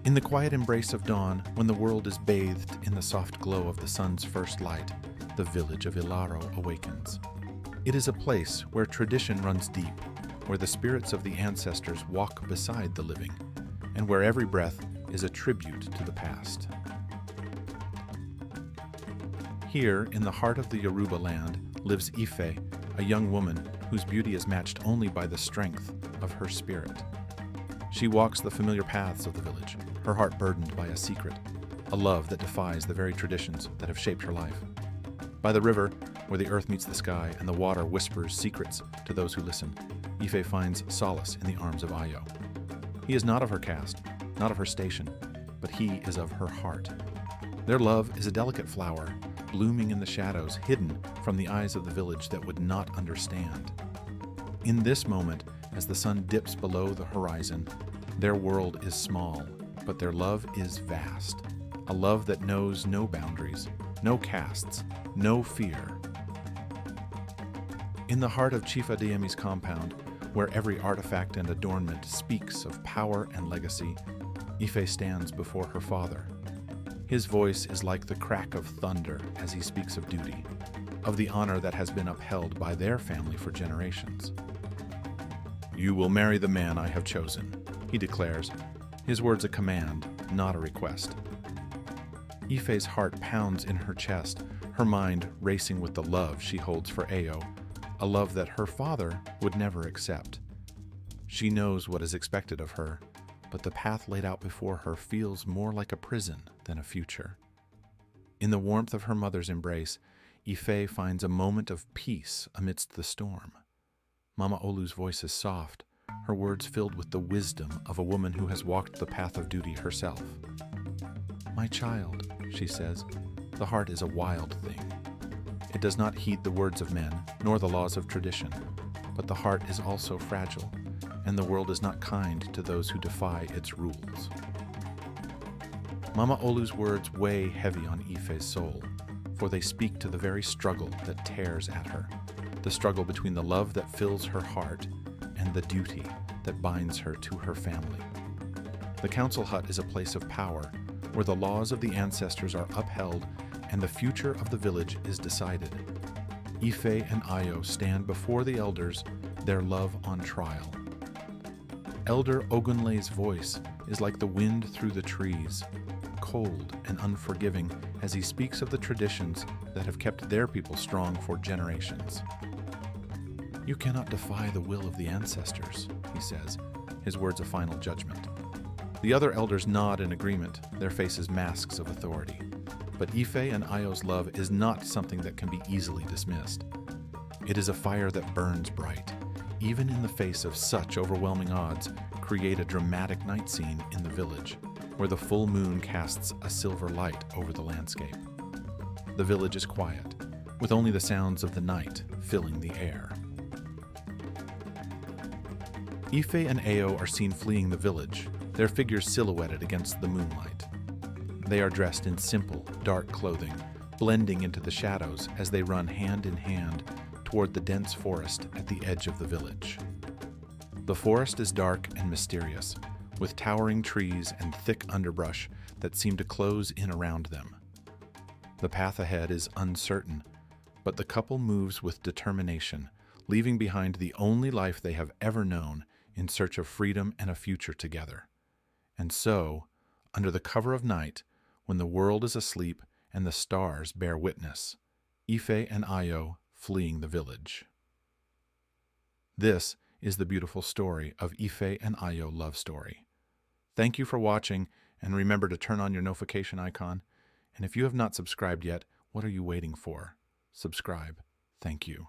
In the quiet embrace of dawn, when the world is bathed in the soft glow of the sun's first light, the village of Ilaro awakens. It is a place where tradition runs deep, where the spirits of the ancestors walk beside the living, and where every breath is a tribute to the past. Here, in the heart of the Yoruba land, lives Ife, a young woman whose beauty is matched only by the strength of her spirit. She walks the familiar paths of the village, her heart burdened by a secret, a love that defies the very traditions that have shaped her life. By the river, where the earth meets the sky and the water whispers secrets to those who listen, Ife finds solace in the arms of Ayo. He is not of her caste, not of her station, but he is of her heart. Their love is a delicate flower, blooming in the shadows, hidden from the eyes of the village that would not understand. In this moment, as the sun dips below the horizon, their world is small, but their love is vast. A love that knows no boundaries, no castes, no fear. In the heart of Chief Adeyemi's compound, where every artifact and adornment speaks of power and legacy, Ife stands before her father. His voice is like the crack of thunder as he speaks of duty, of the honor that has been upheld by their family for generations. "You will marry the man I have chosen," he declares, his words a command, not a request. Ife's heart pounds in her chest, her mind racing with the love she holds for Ayo, a love that her father would never accept. She knows what is expected of her, but the path laid out before her feels more like a prison than a future. In the warmth of her mother's embrace, Ife finds a moment of peace amidst the storm. Mama Olu's voice is soft, her words filled with the wisdom of a woman who has walked the path of duty herself. "My child," she says, "the heart is a wild thing. It does not heed the words of men, nor the laws of tradition, but the heart is also fragile, and the world is not kind to those who defy its rules." Mama Olu's words weigh heavy on Ife's soul, for they speak to the very struggle that tears at her, the struggle between the love that fills her heart and the duty that binds her to her family. The council hut is a place of power, where the laws of the ancestors are upheld and the future of the village is decided. Ife and Ayo stand before the elders, their love on trial. Elder Ogunleye's voice is like the wind through the trees, cold and unforgiving as he speaks of the traditions that have kept their people strong for generations. "You cannot defy the will of the ancestors," he says, his words a final judgment. The other elders nod in agreement, their faces masks of authority. But Ife and Ayo's love is not something that can be easily dismissed. It is a fire that burns bright, even in the face of such overwhelming odds. Create a dramatic night scene in the village, where the full moon casts a silver light over the landscape. The village is quiet, with only the sounds of the night filling the air. Ife and Ayo are seen fleeing the village, their figures silhouetted against the moonlight. They are dressed in simple, dark clothing, blending into the shadows as they run hand in hand toward the dense forest at the edge of the village. The forest is dark and mysterious, with towering trees and thick underbrush that seem to close in around them. The path ahead is uncertain, but the couple moves with determination, leaving behind the only life they have ever known in search of freedom and a future together. And so, under the cover of night, when the world is asleep and the stars bear witness, Ife and Ayo fleeing the village. This is the beautiful story of Ife and Ayo love story. Thank you for watching, and remember to turn on your notification icon. And if you have not subscribed yet, what are you waiting for? Subscribe. Thank you.